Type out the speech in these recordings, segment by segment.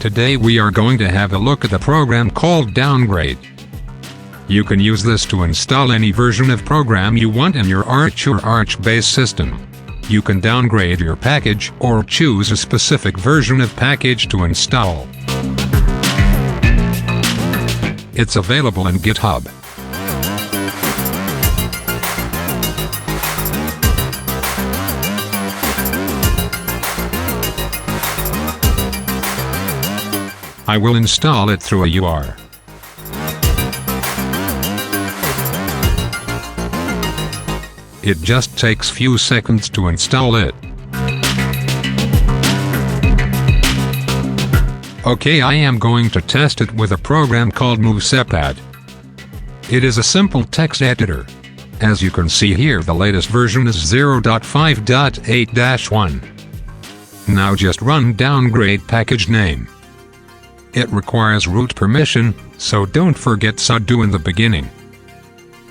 Today we are going to have a look at the program called downgrade. You can use this to install any version of program you want in your Arch or Arch-based system. You can downgrade your package or choose a specific version of package to install. It's available in GitHub. I will install it through a URL. It just takes few seconds to install it. Okay, I am going to test it with a program called MoveSetPad. It is a simple text editor. As you can see here, the latest version is 0.5.8-1. Now just run downgrade package name. It requires root permission, so don't forget sudo in the beginning.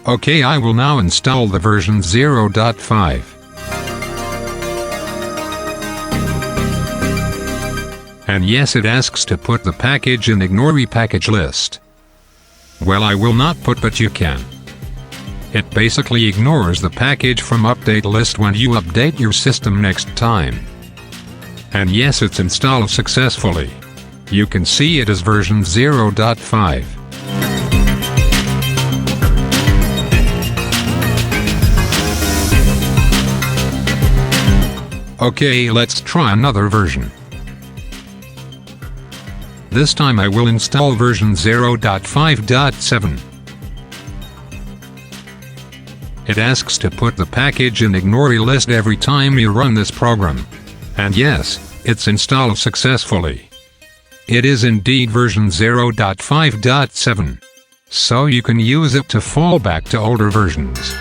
Okay, I will now install the version 0.5. And yes, it asks to put the package in ignore repackage list. Well, I will not put, but you can. It basically ignores the package from update list when you update your system next time. And yes, it's installed successfully. You can see it is version 0.5. Okay, let's try another version. This time I will install version 0.5.7. It asks to put the package in ignore list every time you run this program. And yes, it's installed successfully. It is indeed version 0.5.7. So you can use it to fall back to older versions.